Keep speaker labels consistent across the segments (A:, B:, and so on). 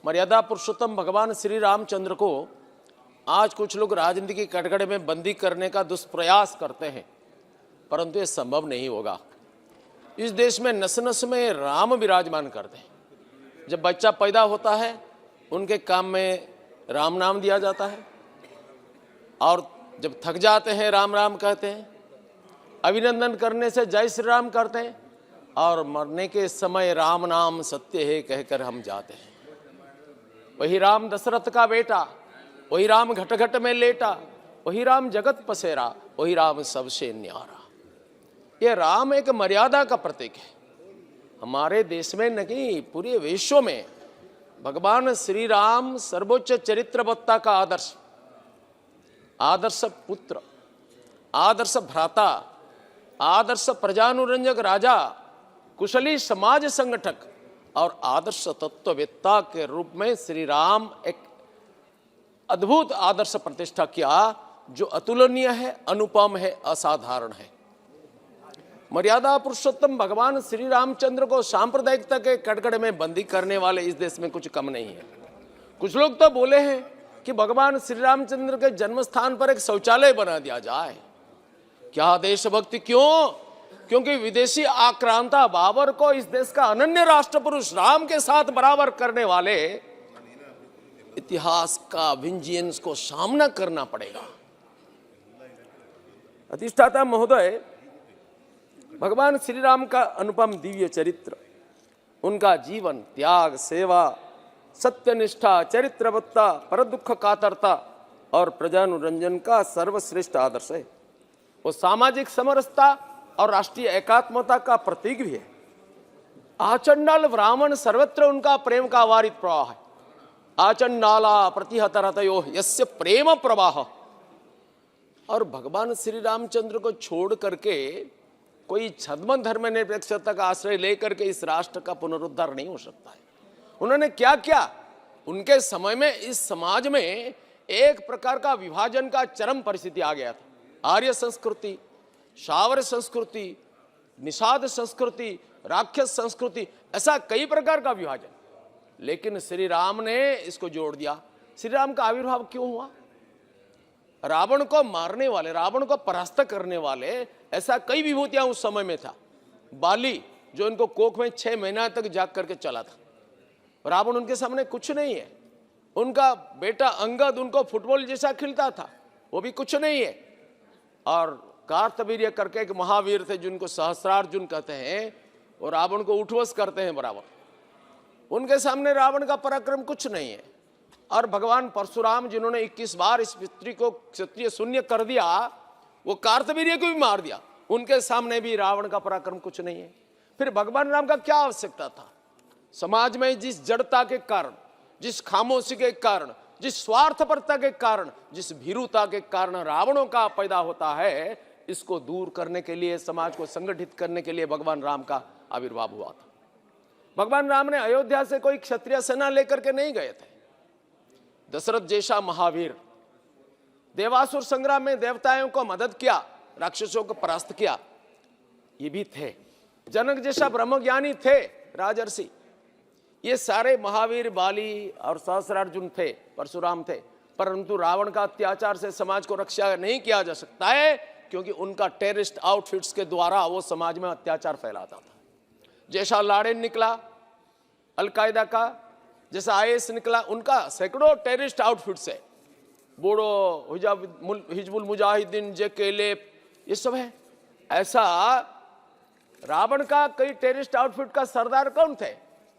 A: मर्यादा पुरुषोत्तम भगवान श्री रामचंद्र को आज कुछ लोग राजनीति के कटघरे में बंदी करने का दुष्प्रयास करते हैं, परंतु ये संभव नहीं होगा। इस देश में नस नस में राम विराजमान करते हैं। जब बच्चा पैदा होता है उनके काम में राम नाम दिया जाता है, और जब थक जाते हैं राम राम कहते हैं, अभिनंदन करने से जय श्री राम करते हैं, और मरने के समय राम नाम सत्य है कहकर हम जाते हैं। वही राम दशरथ का बेटा, वही राम घट घट में लेटा, वही राम जगत पसेरा, वही राम सबसे न्यारा। ये राम एक मर्यादा का प्रतीक है। हमारे देश में नहीं, पूरे विश्व में भगवान श्री राम सर्वोच्च चरित्रवत्ता का आदर्श, आदर्श पुत्र, आदर्श भ्राता, आदर्श प्रजानुरंजक राजा, कुशली समाज संगठक और आदर्श तत्ववेत्ता के रूप में श्री राम एक अद्भुत आदर्श प्रतिष्ठा किया, जो अतुलनीय है, अनुपम है, असाधारण है। मर्यादा पुरुषोत्तम भगवान श्री रामचंद्र को सांप्रदायिकता के कटघरे में बंदी करने वाले इस देश में कुछ कम नहीं है। कुछ लोग तो बोले हैं कि भगवान श्री रामचंद्र के जन्म स्थान पर एक शौचालय बना दिया जाए। क्या देशभक्ति? क्यों? क्योंकि विदेशी आक्रांता बाबर को इस देश का अनन्य राष्ट्र पुरुष राम के साथ बराबर करने वाले इतिहास का विंजियंस को सामना करना पड़ेगा। अधिष्ठाता महोदय, भगवान श्री राम का अनुपम दिव्य चरित्र, उनका जीवन, त्याग, सेवा, सत्यनिष्ठा, चरित्रवत्ता, पर दुख कातरता और प्रजानुरंजन का सर्वश्रेष्ठ आदर्श है। वो सामाजिक समरसता और राष्ट्रीय एकात्मता का प्रतीक भी है। आचंडाल ब्राह्मण सर्वत्र उनका प्रेम का अवारित प्रवाह है। आचंडाला प्रतिहतरतयो यस्य प्रेम प्रवाह। और भगवान श्री रामचंद्र को छोड़ करके कोई छद्म धर्मनिरपेक्षता का आश्रय लेकर के इस राष्ट्र का पुनरुद्धार नहीं हो सकता है। उन्होंने क्या किया? उनके समय में इस समाज में एक प्रकार का विभाजन का चरम परिस्थिति आ गया था। आर्य संस्कृति, शावर संस्कृति, निषाद संस्कृति, राक्षस संस्कृति, ऐसा कई प्रकार का विभाजन। लेकिन श्री राम ने इसको जोड़ दिया। श्री राम का आविर्भाव क्यों हुआ? रावण को मारने वाले, रावण को परास्त करने वाले ऐसा कई विभूतियां उस समय में था। बाली, जो इनको कोख में 6 महीना तक जाग करके चला था, रावण उनके सामने कुछ नहीं है। उनका बेटा अंगद उनको फुटबॉल जैसा खिलता था, वो भी कुछ नहीं है। और कार्तवीर्य करके एक महावीर थे जिनको सहस्रार्जुन कहते हैं, वो रावण को उठवस करते हैं बराबर। उनके सामने रावण का पराक्रम कुछ नहीं है। और भगवान परशुराम जिन्होंने 21 बार इस पृथ्वी को क्षत्रिय शून्य कर दिया, वो कार्तवीर्य को भी मार दिया, उनके सामने भी रावण का पराक्रम कुछ नहीं है। फिर भगवान राम का क्या आवश्यकता था? समाज में जिस जड़ता के कारण, जिस खामोशी के कारण, जिस स्वार्थपरता के कारण, जिस भीरुता के कारण रावणों का पैदा होता है, इसको दूर करने के लिए, समाज को संगठित करने के लिए भगवान राम का आविर्भाव हुआ था। भगवान राम ने अयोध्या से कोई क्षत्रिय सेना लेकर के नहीं गए थे। दशरथ जैसा महावीर देवासुर संग्राम में देवताओं को मदद किया, राक्षसों को परास्त किया, ये भी थे। जनक जैसा ब्रह्मज्ञानी थे, राजर्षि, ये सारे महावीर, बाली और सहस्रार्जुन थे, परशुराम थे। परंतु रावण का अत्याचार से समाज को रक्षा नहीं किया जा सकता है, क्योंकि उनका टेररिस्ट आउटफिट्स के द्वारा वो समाज में अत्याचार फैलाता था। जैसा लाडेन निकला अलकायदा का, जैसा आईएस निकला, उनका सैकड़ों टेररिस्ट आउटफिट्स है। बोडो, हिजबुल मुजाहिदीन, जेकेलेप, ये सब है। ऐसा रावण का कई टेररिस्ट आउटफिट का सरदार कौन थे?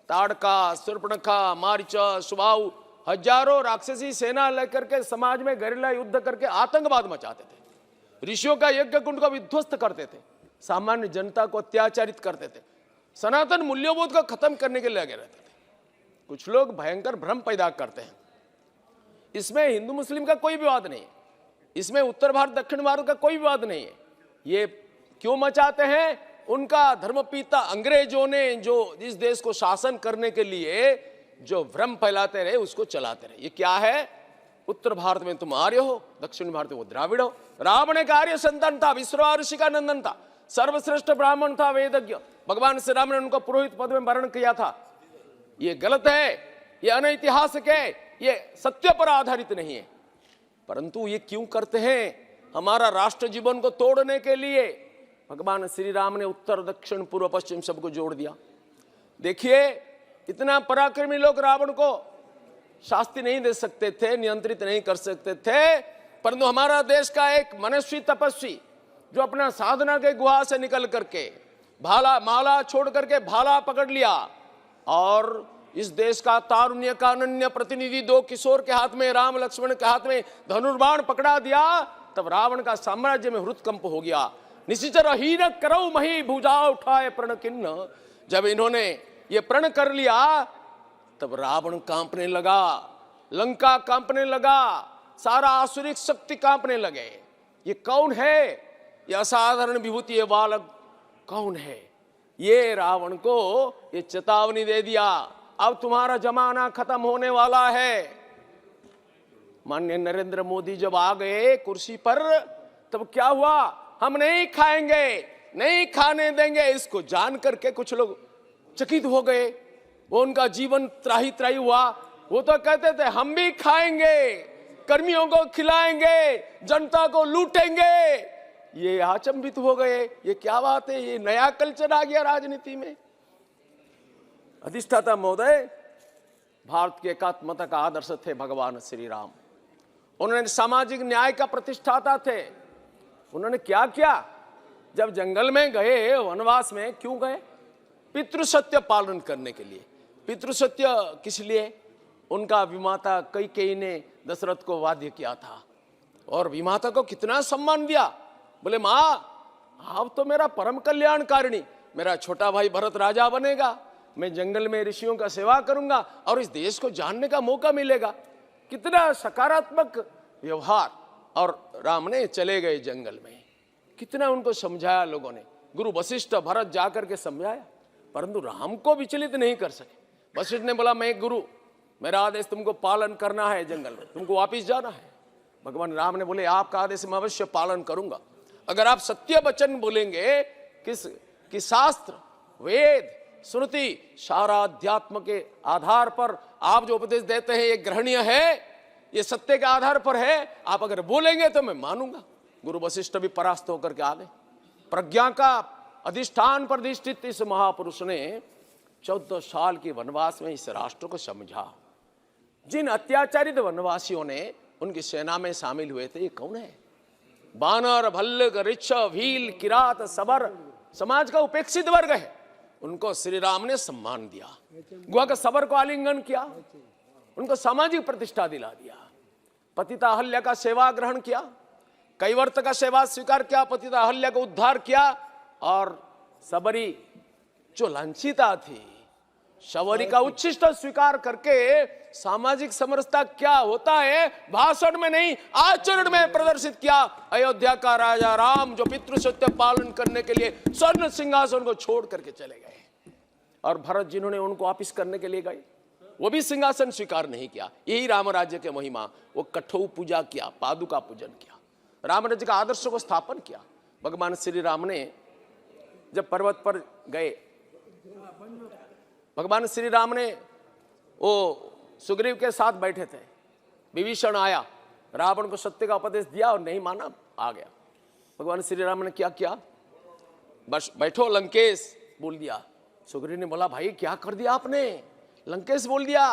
A: ताड़का, शूर्पणखा, मारीचा, सुबाहु, हजारों राक्षसी सेना लेकर के समाज में गरिल्ला युद्ध करके आतंकवाद मचाते थे। ऋषियों का यज्ञ कुंड को विध्वस्त करते थे, सामान्य जनता को अत्याचारित करते थे, सनातन मूल्यबोध को खत्म करने के लिए लगे रहते थे। कुछ लोग भयंकर भ्रम पैदा करते हैं। इसमें हिंदू मुस्लिम का कोई विवाद नहीं है, इसमें उत्तर भारत दक्षिण भारत का कोई विवाद नहीं है। ये क्यों मचाते हैं? उनका धर्मपिता अंग्रेजों ने जो इस देश को शासन करने के लिए जो भ्रम फैलाते रहे, उसको चलाते रहे। ये क्या है? उत्तर भारत में तुम आर्य हो, दक्षिण भारत में वो द्राविड़ हो। रावण एक आर्य संतान था, विश्व ऋषि का नंदन था, सर्वश्रेष्ठ ब्राह्मण था, वेदज्ञ। भगवान श्री राम ने उनको पुरोहित पद में वर्ण किया था। ये गलत है। ये अनैतिहासिक है, ये सत्य पर आधारित नहीं है। परंतु ये क्यों करते हैं? हमारा राष्ट्र जीवन को तोड़ने के लिए। भगवान श्री राम ने उत्तर दक्षिण पूर्व पश्चिम सबको जोड़ दिया। देखिए, इतना पराक्रमी लोग रावण को शास्ति नहीं दे सकते थे, नियंत्रित नहीं कर सकते थे, परंतु हमारा देश का एक मनस्वी तपस्वी जो अपना साधना के गुहा से निकल करके भाला माला छोड़ करके भाला पकड़ लिया और इस देश का तारुण्य का अनन्य प्रतिनिधि दो किशोर के हाथ में, राम लक्ष्मण के हाथ में धनुर्बाण पकड़ा दिया, तब रावण का साम्राज्य में हृदकंप हो गया। निशिचर हीन करौ मही भुजा उठाए प्रण किन्न। जब इन्होंने ये प्रण कर लिया तब रावण कांपने लगा, लंका कांपने लगा, सारा आसुरिक शक्ति कांपने लगे। ये कौन है? ये असाधारण विभूति, ये बालक कौन है? ये रावण को ये चेतावनी दे दिया, अब तुम्हारा जमाना खत्म होने वाला है। माननीय नरेंद्र मोदी जब आ गए कुर्सी पर तब क्या हुआ? हम नहीं खाएंगे, नहीं खाने देंगे, इसको जान करके कुछ लोग चकित हो गए। वो उनका जीवन त्राही त्राही हुआ। वो तो कहते थे हम भी खाएंगे, कर्मियों को खिलाएंगे, जनता को लूटेंगे। ये अचंभित हो गए, ये क्या बात है? ये नया कल्चर आ गया राजनीति में। अधिष्ठाता महोदय, भारत के एकात्मता का आदर्श थे भगवान श्री राम। उन्होंने सामाजिक न्याय का प्रतिष्ठाता थे। उन्होंने क्या किया? जब जंगल में गए, वनवास में क्यों गए? पितृसत्य पालन करने के लिए। पितृसत्य किस लिए? उनका विमाता कैकेयी ने दशरथ को वाद्य किया था और विमाता को कितना सम्मान दिया। बोले माँ, आप तो मेरा परम कल्याणकारिणी, मेरा छोटा भाई भरत राजा बनेगा, मैं जंगल में ऋषियों का सेवा करूंगा और इस देश को जानने का मौका मिलेगा। कितना सकारात्मक व्यवहार। और राम ने चले गए जंगल में। कितना उनको समझाया लोगों ने, गुरु वशिष्ठ भरत जाकर के समझाया, परंतु राम को विचलित नहीं कर सके। वशिष्ठ ने बोला मैं गुरु, मेरा आदेश तुमको पालन करना है, जंगल में तुमको वापिस जाना है। भगवान राम ने बोले आपका आदेश मैं अवश्य पालन करूंगा, अगर आप सत्य वचन बोलेंगे। कि शास्त्र वेद श्रुति सारा अध्यात्म के आधार पर आप जो उपदेश देते हैं ये ग्रहणीय है, ये सत्य के आधार पर है, आप अगर बोलेंगे तो मैं मानूंगा। गुरु वशिष्ठ भी परास्त होकर के आ गए। प्रज्ञा का अधिष्ठान पर अधिष्ठित इस महापुरुष ने 14 साल के वनवास में इस राष्ट्र को समझा। जिन अत्याचारित वनवासियों ने उनकी सेना में शामिल हुए थे, ये कौन है? बानर, भल्लक, ऋक्ष, भील, किरात, सबर, समाज का उपेक्षित वर्ग है। उनको श्री राम ने सम्मान दिया, गुहा का सबर को आलिंगन किया, उनको सामाजिक प्रतिष्ठा दिला दिया। पतिता अहल्या का सेवा ग्रहण किया, कैवर्त का सेवा स्वीकार किया, पतिता अहल्या को उद्धार किया। और सबरी जो लांछिता थी, शबरी का उच्छिष्ट स्वीकार करके सामाजिक समरसता क्या होता है भाषण में नहीं आचरण में प्रदर्शित किया। अयोध्या का राजा राम जो पितृसत्य पालन करने के लिए स्वर्ण सिंहासन को छोड़ करके चले गए, और भरत जिन्होंने उनको वापिस करने के लिए गए वो भी सिंहासन स्वीकार नहीं किया। यही राम राज्य के महिमा। वो कठोर पूजा किया, पादुका पूजन किया, राम राज्य का आदर्श को स्थापन किया। भगवान श्री राम ने जब पर्वत पर गए, भगवान श्री राम ने वो सुग्रीव के साथ बैठे थे, विभीषण आया, रावण को सत्य का उपदेश दिया और नहीं माना, आ गया। भगवान श्री राम ने क्या किया? बस बैठो लंकेश बोल दिया। सुग्रीव ने बोला भाई क्या कर दिया आपने? लंकेश बोल दिया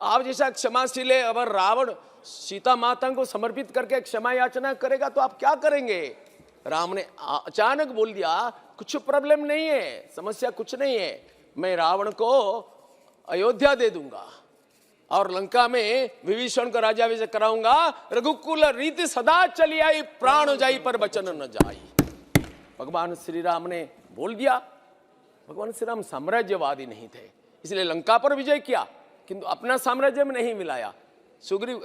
A: आप जैसा क्षमाशील है, अगर रावण सीता माता को समर्पित करके क्षमा याचना करेगा तो आप क्या करेंगे? राम ने अचानक बोल दिया कुछ प्रॉब्लम नहीं है, समस्या कुछ नहीं है, मैं रावण को अयोध्या दे दूंगा और लंका में विभीषण को राज्याभिषेक कराऊंगा। रघुकुल रीति सदा चली आई, प्राण जाई पर वचन न जाई। भगवान श्री राम ने बोल दिया। भगवान श्री राम साम्राज्यवादी नहीं थे, इसलिए लंका पर विजय किया, किंतु अपना साम्राज्य में नहीं मिलाया। सुग्रीव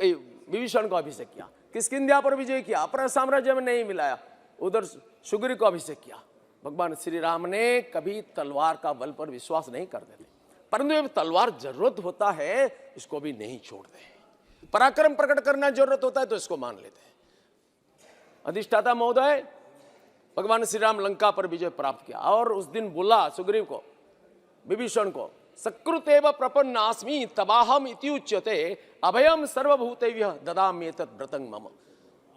A: विभीषण को अभिषेक किया, किष्किंध्या पर विजय किया, अपना साम्राज्य में नहीं मिलाया, उधर सुग्रीव को अभिषेक किया। भगवान श्री राम ने कभी तलवार का बल पर विश्वास नहीं करते थे, परंतु जब तलवार जरूरत होता है इसको भी नहीं छोड़ते। पराक्रम प्रकट करना जरूरत होता है तो इसको मान लेते हैं। अधिष्ठाता महोदय, भगवान श्री राम लंका पर विजय प्राप्त किया और उस दिन बोला सुग्रीव को, विभीषण को, सकृतेव प्रपन्नास्मि तबाहम इति उच्यते अभयम सर्वभूतेभ्यः ददाम्येतत् व्रतं मम।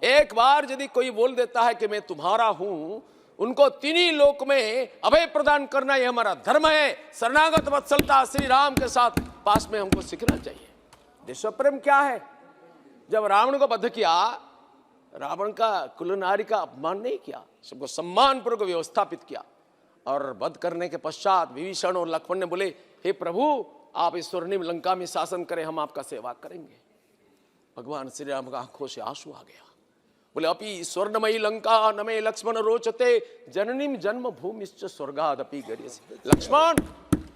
A: एक बार यदि कोई बोल देता है कि मैं तुम्हारा हूं, उनको तीनों लोक में अभय प्रदान करना यह हमारा धर्म है। शरणागत वत्सलता श्री राम के साथ पास में हमको सीखना चाहिए। देश प्रेम क्या है? जब रावण को वध किया, रावण का कुल नारी का अपमान नहीं किया, सबको सम्मान पूर्वक व्यवस्थापित किया। और वध करने के पश्चात विभीषण और लक्ष्मण ने बोले, हे प्रभु, आप इस स्वर्णिम लंका में शासन करें, हम आपका सेवा करेंगे। भगवान श्री राम का आंखों से आंसू आ गया। बोले, अपि स्वर्णमयी लंका न मे लक्ष्मण रोचते जननीम जन्म भूमिश्च स्वर्गादपि गरीयसे। लक्ष्मण,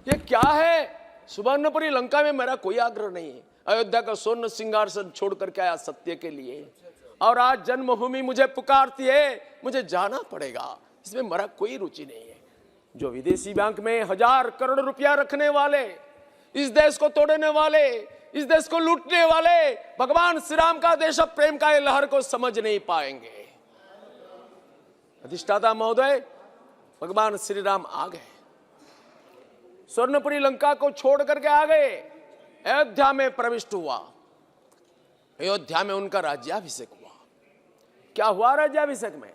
A: ये क्या है? सुवर्णपुरी लंका में मेरा कोई आग्रह नहीं है। अयोध्या का स्वर्ण सिंहासन छोड़ करके आया सत्य के लिए, और आज जन्मभूमि मुझे पुकारती है, मुझे जाना पड़ेगा। इसमें मेरा कोई रुचि नहीं है। जो विदेशी बैंक में 1000 करोड़ रुपया रखने वाले, इस देश को तोड़ने वाले, इस देश को लूटने वाले, भगवान श्री राम का देश प्रेम का लहर को समझ नहीं पाएंगे। अधिष्ठाता महोदय, भगवान श्री राम आ गए, स्वर्णपुरी लंका को छोड़ करके आ गए, अयोध्या में प्रविष्ट हुआ। अयोध्या में उनका राज्याभिषेक हुआ। क्या हुआ राज्याभिषेक में?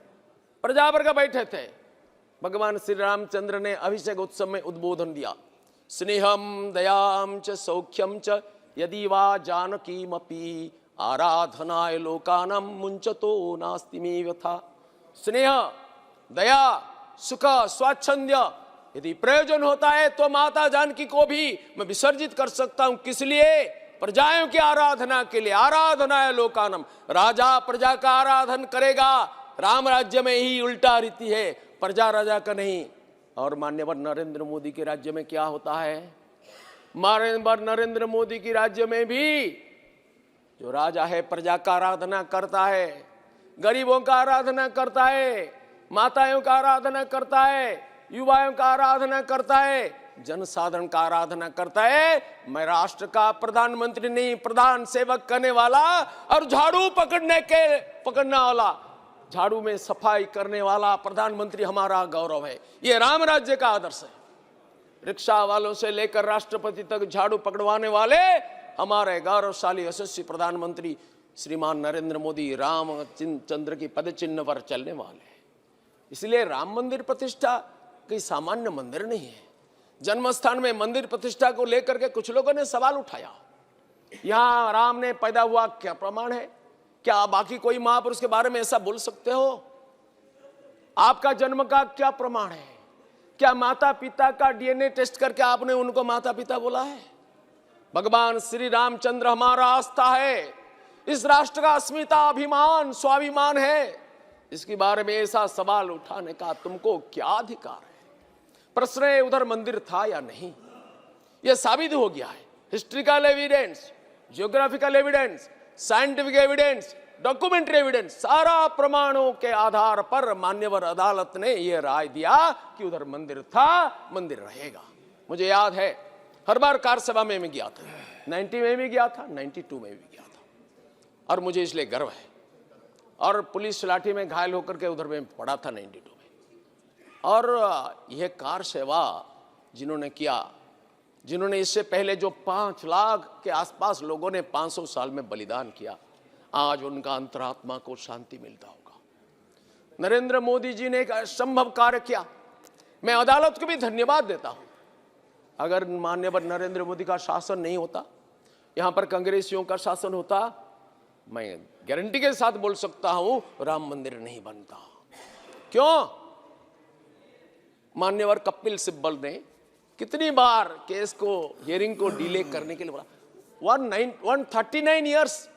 A: प्रजावर्ग बैठे थे। भगवान श्री रामचंद्र ने अभिषेक उत्सव में उद्बोधन दिया। स्नेहम दयाम च सौख्यम च यदि वा जानकीमपि आराधनाय लोकानां मुंचतो नास्ति मे व्यथा। स्नेह, दया, सुख, स्वाच्छंद्य यदि प्रयोजन होता है तो माता जानकी को भी मैं विसर्जित कर सकता हूं। किस लिए? प्रजाओं की आराधना के लिए। आराधनाय लोकानम, राजा प्रजा का आराधन करेगा। राम राज्य में ही उल्टा रीति है, प्रजा राजा का नहीं। और मान्यवर नरेंद्र मोदी के राज्य में क्या होता है? मान्यवर नरेंद्र मोदी की राज्य में भी जो राजा है प्रजा का आराधना करता है, गरीबों का आराधना करता है, माताओं का आराधना करता है, युवाओं का आराधना करता है, जनसाधारण का आराधना करता है। मैं राष्ट्र का प्रधानमंत्री नहीं, प्रधान सेवक करने वाला और झाड़ू पकड़ने वाला, झाड़ू में सफाई करने वाला प्रधानमंत्री हमारा गौरव है। ये राम राज्य का आदर्श है। रिक्शा वालों से लेकर राष्ट्रपति तक झाड़ू पकड़वाने वाले हमारे गौरवशाली यशस्वी प्रधानमंत्री श्रीमान नरेंद्र मोदी रामचंद्र की पद चिन्ह पर चलने वाले हैं। इसलिए राम मंदिर प्रतिष्ठा कोई सामान्य मंदिर नहीं है। जन्म स्थान में मंदिर प्रतिष्ठा को लेकर के कुछ लोगों ने सवाल उठाया, यहां राम ने पैदा हुआ क्या प्रमाण है? क्या बाकी कोई महापुरुष के बारे में ऐसा बोल सकते हो? आपका जन्म का क्या प्रमाण है? क्या माता पिता का डीएनए टेस्ट करके आपने उनको माता पिता बोला है? भगवान श्री रामचंद्र हमारा आस्था है, इस राष्ट्र का अस्मिता, अभिमान, स्वाभिमान है। इसके बारे में ऐसा सवाल उठाने का तुमको क्या अधिकार है? प्रश्न है उधर मंदिर था या नहीं। यह साबित हो गया है। Historical evidence, geographical evidence, scientific evidence, documentary evidence, सारा प्रमाणों के आधार पर मान्यवर अदालत ने यह राय दिया कि उधर मंदिर था, मंदिर रहेगा। मुझे याद है हर बार कार सभा में मैं गया था, 90 में भी गया था, 92 में भी गया था, और मुझे इसलिए गर्व है। और पुलिस लाठी में घायल होकर के उधर में पड़ा था 92 में। और यह कार सेवा जिन्होंने किया, जिन्होंने इससे पहले जो 5 लाख के आसपास लोगों ने 500 साल में बलिदान किया, आज उनका अंतरात्मा को शांति मिलता होगा। नरेंद्र मोदी जी ने एक असंभव कार्य किया। मैं अदालत को भी धन्यवाद देता हूं। अगर माननीय नरेंद्र मोदी का शासन नहीं होता, यहां पर कांग्रेसियों का शासन होता, मैं गारंटी के साथ बोल सकता हूं राम मंदिर नहीं बनता। क्यों? मान्यवर कपिल सिब्बल ने कितनी बार केस को, हियरिंग को डिले करने के लिए बोला। 139 ईयर्स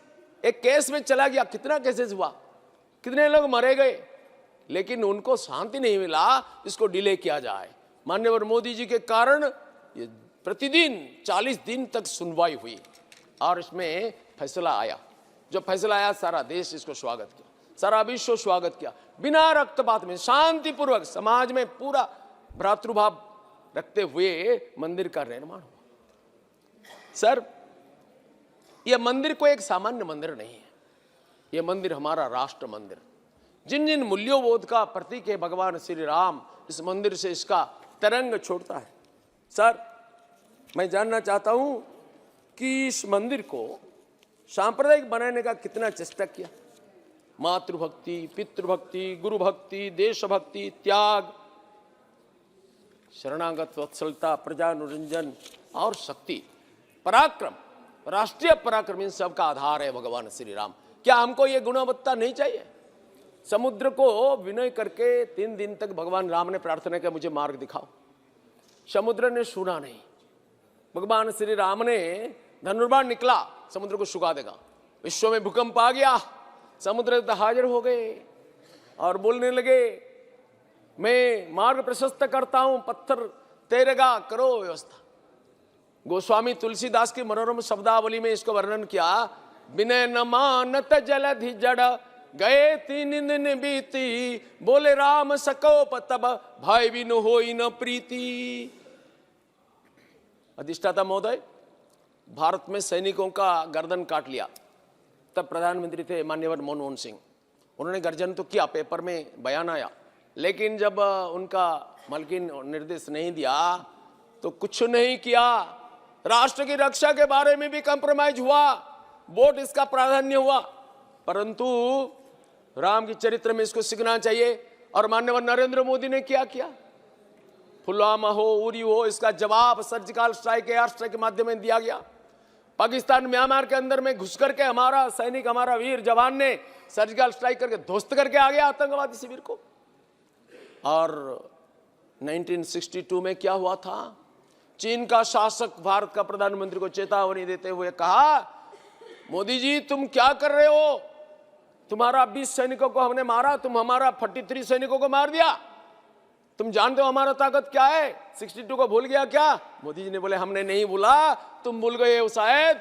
A: एक केस में चला गया। कितना केसेस हुआ, कितने लोग मरे गए, लेकिन उनको शांति नहीं मिला, इसको डिले किया जाए। माननीय मोदी जी के कारण ये प्रतिदिन 40 दिन तक सुनवाई हुई और इसमें फैसला आया। जो फैसला आया, सारा देश इसको स्वागत किया, सारा विश्व स्वागत किया। बिना रक्तपात में शांतिपूर्वक समाज में पूरा भ्रातृभाव रखते हुए मंदिर का निर्माण हुआ। सर, यह मंदिर कोई एक सामान्य मंदिर नहीं है। यह मंदिर हमारा राष्ट्र मंदिर, जिन जिन मूल्यों का प्रतीक है भगवान श्री राम, इस मंदिर से इसका तरंग छोड़ता है। सर, मैं जानना चाहता हूं कि इस मंदिर को सांप्रदायिक बनाने का कितना चेष्टा किया। मातृभक्ति, पितृभक्ति, गुरु भक्ति, देशभक्ति, त्याग, शरणागत वत्सलता, प्रजानुरंजन और शक्ति, पराक्रम, राष्ट्रीय पराक्रम, इन सब का आधार है भगवान श्री राम। क्या हमको ये गुणवत्ता नहीं चाहिए? समुद्र को विनय करके 3 दिन तक भगवान राम ने प्रार्थना किया, मुझे मार्ग दिखाओ। समुद्र ने सुना नहीं। भगवान श्री राम ने धनुर्बाण निकला, समुद्र को सुखा देगा। विश्व में भूकंप आ गया, समुद्र हाजिर हो गए और बोलने लगे, मैं मार्ग प्रशस्त करता हूं, पत्थर तैरेगा, करो व्यवस्था। गोस्वामी तुलसीदास की मनोरम शब्दावली में इसको वर्णन किया, विनय न मानत जलधि जड़, गए 3 दिन बीती, बोले राम सकोप तब, भाई बिनु होई न प्रीति। अधिष्ठाता महोदय, भारत में सैनिकों का गर्दन काट लिया, तब प्रधानमंत्री थे माननीय मनमोहन सिंह। उन्होंने गर्जन तो किया, पेपर में बयान आया, लेकिन जब उनका मालकिन निर्देश नहीं दिया तो कुछ नहीं किया। राष्ट्र की रक्षा के बारे में भी कंप्रोमाइज हुआ, वोट इसका प्राधान्य हुआ, परंतु राम के चरित्र में इसको सीखना चाहिए। और माननीय नरेंद्र मोदी ने क्या किया? पुलवामा हो, उरी हो, इसका जवाब सर्जिकल स्ट्राइक, एयर स्ट्राइक के माध्यम में दिया गया। पाकिस्तान म्यांमार के अंदर में घुस करके हमारा सैनिक, हमारा वीर जवान ने सर्जिकल स्ट्राइक करके ध्वस्त करके आ गया आतंकवादी शिविर को। और 1962 में क्या हुआ था? चीन का शासक भारत का प्रधानमंत्री को चेतावनी देते हुए कहा, मोदी जी तुम क्या कर रहे हो? तुम्हारा 20 सैनिकों को हमने मारा, तुम हमारा 43 सैनिकों को मार दिया। तुम जानते हो हमारा ताकत क्या है? 62 को भूल गया क्या? मोदी जी ने बोले, हमने नहीं भूला, तुम भूल गए हो शायद।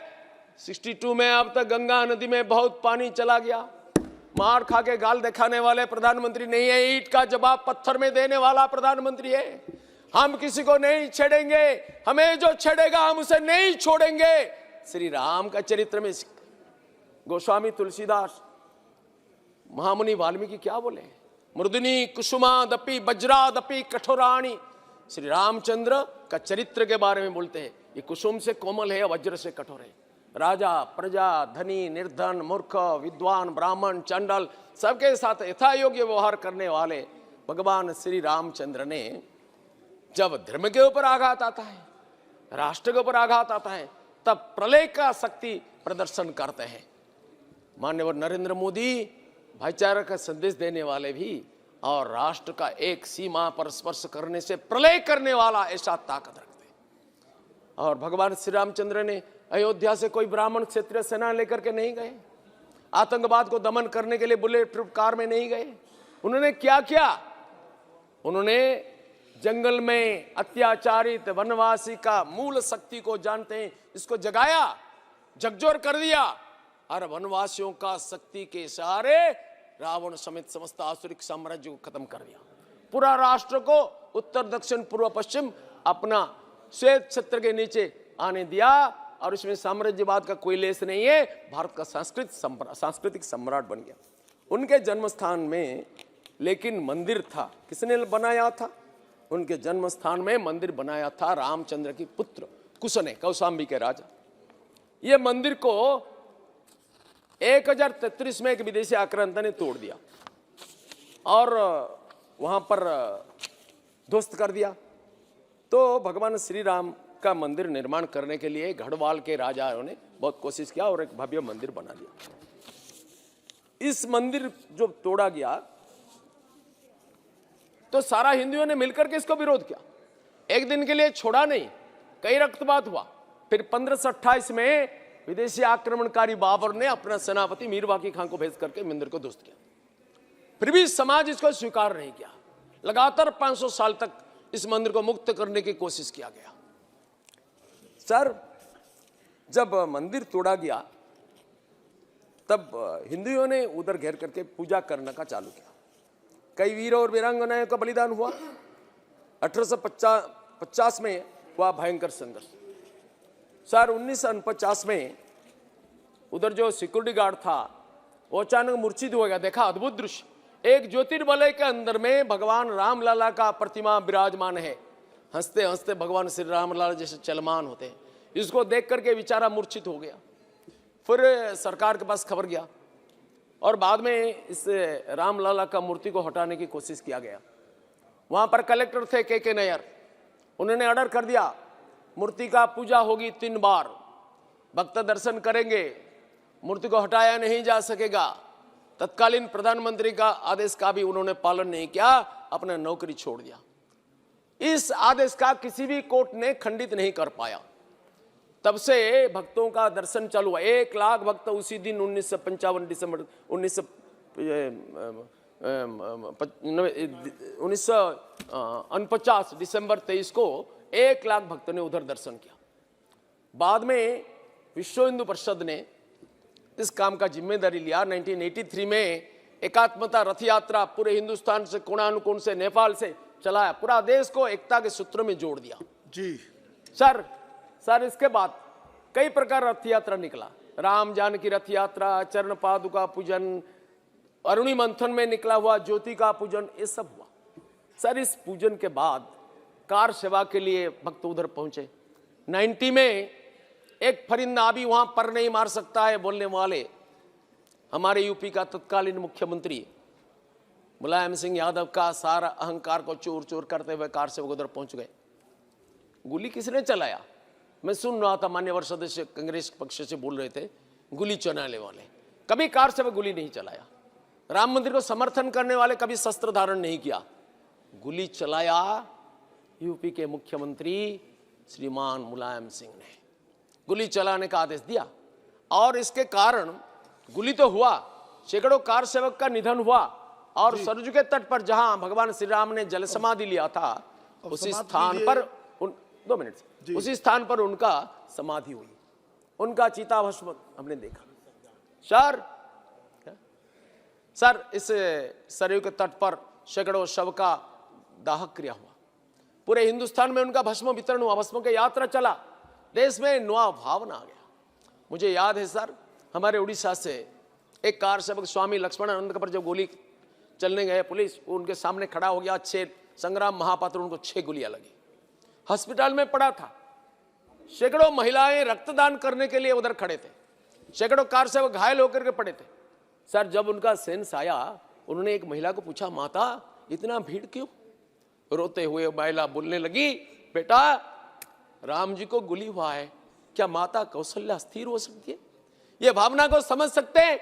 A: 62 में अब तक गंगा नदी में बहुत पानी चला गया। मार खा के गाल दिखाने वाले प्रधानमंत्री नहीं है, ईंट का जवाब पत्थर में देने वाला प्रधानमंत्री है। हम किसी को नहीं छेड़ेंगे, हमें जो छेड़ेगा हम उसे नहीं छोड़ेंगे। श्री राम का चरित्र में गोस्वामी तुलसीदास, महामुनि वाल्मीकि क्या बोले? मृदुनी कुसुमादपि वज्रादपि कठोराणी। श्री रामचंद्र का चरित्र के बारे में बोलते हैं, ये कुसुम से कोमल है, वज्र से कठोर है। राजा, प्रजा, धनी, निर्धन, मूर्ख, विद्वान, ब्राह्मण, चंडाल, सबके साथ यथा योग्य व्यवहार करने वाले भगवान श्री रामचंद्र ने जब धर्म के ऊपर आघात आता है, राष्ट्र के ऊपर आघात आता है, तब प्रलय का शक्ति प्रदर्शन करते हैं। माननीय नरेंद्र मोदी भाईचारा का संदेश देने वाले भी, और राष्ट्र का एक सीमा पर स्पर्श करने से प्रलय करने वाला ऐसा ताकत रखते हैं। और भगवान श्री रामचंद्र ने अयोध्या से कोई ब्राह्मण क्षेत्रीय सेना लेकर के नहीं गए, आतंकवाद को दमन करने के लिए बुलेट प्रूफ कार में नहीं गए। उन्होंने क्या किया? उन्होंने जंगल में अत्याचारित वनवासी का मूल शक्ति को जानते हैं, इसको जगाया, झकझोर कर दिया, और वनवासियों का शक्ति के सहारे रावण समेत समस्त आसुरिक साम्राज्य को खत्म कर दिया। पूरा राष्ट्र को उत्तर दक्षिण पूर्व पश्चिम अपना श्वेत छत्र के नीचे आने दिया, और इसमें साम्राज्यवाद का कोई लेस नहीं है। भारत का सांस्कृतिक सम्राट बन गया। उनके जन्म स्थान में लेकिन मंदिर था, किसने बनाया था? उनके जन्म स्थान में मंदिर बनाया था रामचंद्र की पुत्र कुश ने, कौशाम्बी के राजा। ये मंदिर को 1033 में एक विदेशी आक्रांता ने तोड़ दिया और वहां पर ध्वस्त कर दिया। तो भगवान श्री राम का मंदिर निर्माण करने के लिए गढ़वाल के राजाओं ने बहुत कोशिश किया और एक भव्य मंदिर बना दिया। इस मंदिर जो तोड़ा गया तो सारा हिंदुओं ने मिलकर के इसको विरोध किया। एक दिन के लिए छोड़ा नहीं, कई रक्तपात हुआ। फिर 1528 में विदेशी आक्रमणकारी बाबर ने अपना सेनापति मीर बाकी खान को भेज करके मंदिर को ध्वस्त किया। फिर भी समाज इसको स्वीकार नहीं किया। लगातार 500 साल तक इस मंदिर को मुक्त करने की कोशिश किया गया। सर, जब मंदिर तोड़ा गया तब हिंदुओं ने उधर घेर करके पूजा करने का चालू किया। कई वीर और वीरांगनाओं का बलिदान हुआ। 1850 में हुआ भयंकर संघर्ष। सर 1949 में उधर जो सिक्योरिटी गार्ड था वो अचानक मूर्छित हो गया। देखा अद्भुत दृश्य, एक ज्योतिर्वलय के अंदर में भगवान राम लला का प्रतिमा विराजमान है। हंसते हंसते भगवान श्री रामलाल जैसे चलमान होते हैं। इसको देख करके बेचारा मूर्छित हो गया। फिर सरकार के पास खबर गया और बाद में इस रामलला का मूर्ति को हटाने की कोशिश किया गया। वहां पर कलेक्टर थे के नैयर, उन्होंने ऑर्डर कर दिया मूर्ति का पूजा होगी 3 बार, भक्त दर्शन करेंगे, मूर्ति को हटाया नहीं जा सकेगा। तत्कालीन प्रधानमंत्री का आदेश का भी उन्होंने पालन नहीं किया, अपना नौकरी छोड़ दिया। इस आदेश का किसी भी कोर्ट ने खंडित नहीं कर पाया। तब से भक्तों का दर्शन चालू हुआ। 1 लाख भक्त उसी दिन 1955 दिसंबर 1949 दिसंबर 23 को 1 लाख भक्तों ने उधर दर्शन किया। बाद में विश्व हिंदू परिषद ने इस काम का जिम्मेदारी लिया। 1983 में एकात्मता रथ यात्रा पूरे हिंदुस्तान से, कोणानुकोण से, नेपाल से चलाया, पूरा देश को एकता के सूत्र में जोड़ दिया।
B: जी
A: सर इसके बाद कई प्रकार रथ यात्रा निकला। राम जानकी रथ यात्रा, चरण पादुका पूजन, अरुणी मंथन में निकला हुआ ज्योति का पूजन, ये सब हुआ। सर इस पूजन के बाद कार सेवा के लिए भक्त उधर पहुंचे। 90 में एक परिंदा भी वहां पर नहीं मार सकता है बोलने वाले हमारे यूपी का तत्कालीन मुख्यमंत्री मुलायम सिंह यादव का सारा अहंकार को चूर चूर करते हुए कार सेवक उधर पहुंच गए। गोली किसने चलाया? मैं सुन रहा था, मान्यवर सदस्य कांग्रेस पक्ष से बोल रहे थे गोली चलाने वाले। कभी कार सेवक गोली नहीं चलाया। राम मंदिर को समर्थन करने वाले कभी शस्त्र धारण नहीं किया। गोली चलाया यूपी के मुख्यमंत्री श्रीमान मुलायम सिंह ने। गोली चलाने का आदेश दिया और इसके कारण गोली तो हुआ, सैकड़ों कार सेवक का निधन हुआ और सरजू के तट पर जहां भगवान श्री राम ने जल समाधि लिया था, उसी स्थान पर 2 मिनट उसी स्थान पर उनका समाधि हुई। उनका चिता भस्म हमने देखा। सर इस सरयू के तट पर सैकड़ों शव का दाह क्रिया हुआ। पूरे हिंदुस्तान में उनका भस्म वितरण हुआ, भस्म की यात्रा चला। देश में नया भावना आ गया। मुझे याद है सर, हमारे उड़ीसा से एक कार सेवक स्वामी लक्ष्मण आनंद पर जब गोली चलने गए, पुलिस उनके सामने खड़ा हो गया। 6 संग्राम महापात्र, उनको 6 गोलियां लगी, अस्पताल में पड़ा था। सैकड़ों महिलाएं रक्तदान करने के लिए उधर खड़े थे। सैकड़ों कार सेवक घायल होकर के पड़े थे। सर जब उनका सेंस आया, उन्होंने एक महिला को पूछा, माता इतना भीड़ क्यों? रोते हुए महिला बोलने लगी, बेटा राम जी को गोली हुआ है, क्या माता कौशल्या स्थिर हो सकती है? ये भावना को समझ सकते हैं?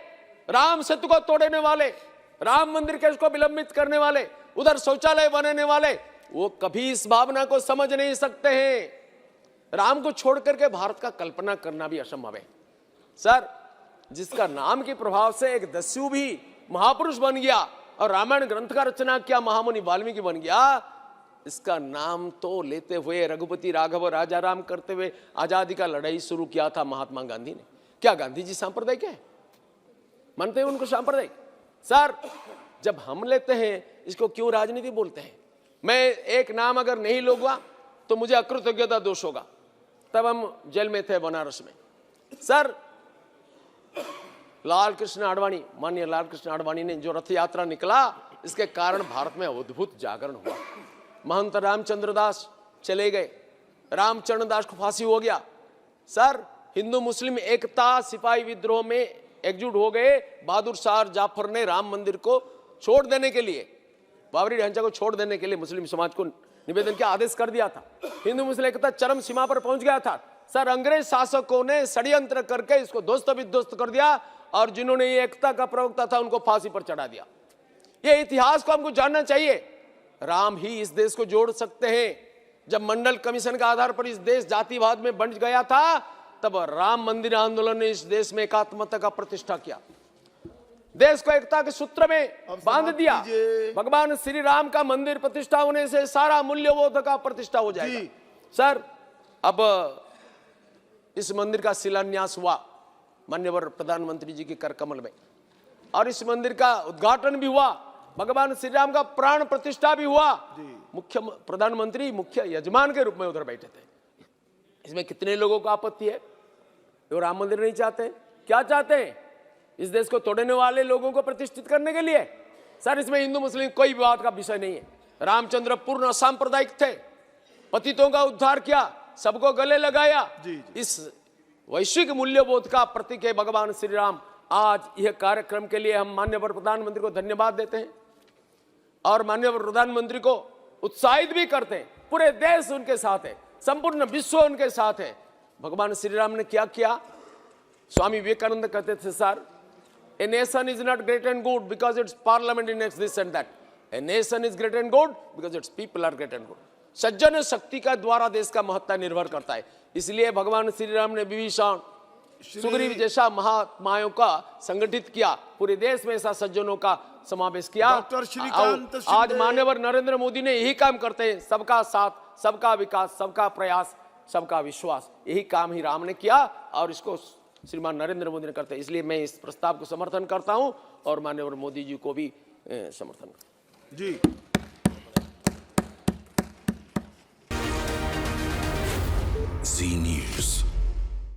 A: राम सेतु को तोड़ने वाले, राम मंदिर केस को विलंबित करने वाले, उधर शौचालय बनाने वाले, वो कभी इस भावना को समझ नहीं सकते हैं। राम को छोड़ करके भारत का कल्पना करना भी असंभव है। सर जिसका नाम के प्रभाव से एक दस्यु भी महापुरुष बन गया और रामायण ग्रंथ का रचना किया महामुनि वाल्मीकि बन गया, इसका नाम तो लेते हुए रघुपति राघव राजा राम करते हुए आजादी का लड़ाई शुरू किया था महात्मा गांधी ने। क्या गांधी जी सांप्रदायिक है? मानते हैं उनको सांप्रदायिक? सर जब हम लेते हैं इसको क्यों राजनीति बोलते हैं? मैं एक नाम अगर नहीं लूंगा तो मुझे अकृतज्ञता दोष होगा। तब हम जेल में थे बनारस में। सर लाल कृष्ण आडवाणी, माननीय लाल कृष्ण आडवाणी ने जो रथ यात्रा निकला, इसके कारण भारत में अद्भुत जागरण हुआ। महंत रामचंद्र दास चले गए, रामचरण दास को फांसी हो गया। सर हिंदू मुस्लिम एकता सिपाही विद्रोह में एकजुट हो गए। बहादुर शाह जाफर ने राम मंदिर को छोड़ देने के लिए, बाबरी ढांचा को छोड़ देने के लिए मुस्लिम समाज को निवेदन का आदेश कर दिया था। हिंदू मुस्लिम एकता चरम सीमा पर पहुंच गया था। सर अंग्रेज शासकों ने षड्यंत्र करके इसको ध्वस्त विध्वस्त कर दिया और जिन्होंने ये एकता का प्रवक्ता था उनको फांसी पर चढ़ा दिया। ये इतिहास को हमको जानना चाहिए। राम ही इस देश को जोड़ सकते हैं। जब मंडल कमीशन का आधार पर इस देश जातिवाद में बंट गया था, तब राम मंदिर आंदोलन ने इस देश में एकात्मता का प्रतिष्ठा किया, देश को एकता के सूत्र में बांध दिया। भगवान श्री राम का मंदिर प्रतिष्ठा होने से सारा मूल्यबोध का प्रतिष्ठा हो जाएगा। सर अब इस मंदिर का शिलान्यास हुआ माननीय प्रधानमंत्री जी के कर कमल में, और इस मंदिर का उद्घाटन भी हुआ। भगवान श्री राम का प्राण प्रतिष्ठा भी हुआ। मुख्य प्रधानमंत्री मुख्य यजमान के रूप में उधर बैठे थे। इसमें कितने लोगों को आपत्ति है? वो राम मंदिर नहीं चाहते? क्या चाहते हैं? इस देश को तोड़ने वाले लोगों को प्रतिष्ठित करने के लिए। सर इसमें हिंदू मुस्लिम कोई विवाद का विषय नहीं है। रामचंद्र पूर्ण सांप्रदायिक थे। पतितों का उद्धार किया, सबको गले लगाया। इस वैश्विक मूल्यबोध का प्रतीक है भगवान श्री राम। आज यह कार्यक्रम के लिए हम माननीय प्रधानमंत्री को धन्यवाद देते हैं और माननीय प्रधानमंत्री को उत्साहित भी करते हैं। पूरे देश उनके साथ है, संपूर्ण विश्व उनके साथ है। भगवान श्री राम ने क्या किया? स्वामी विवेकानंद कहते थे, sir, a nation is not great and good because its parliament in this and that, a nation is great and good because its people are great and good. सज्जन शक्ति का द्वारा देश का महत्ता निर्भर करता है। इसलिए भगवान श्री राम ने विभीषण, सुग्रीव जैसा महात्माओं का संगठित किया, पूरे देश में ऐसा सज्जनों का समावेश किया। आज माननीय नरेंद्र मोदी ने यही काम करते हैं, सबका साथ, सबका विकास, सबका प्रयास, सबका विश्वास। यही काम ही राम ने किया और इसको श्रीमान नरेंद्र मोदी ने करते हैं। इसलिए मैं इस प्रस्ताव को समर्थन करता हूं और माननीय मोदी जी को भी समर्थन करता हूं।
B: जी।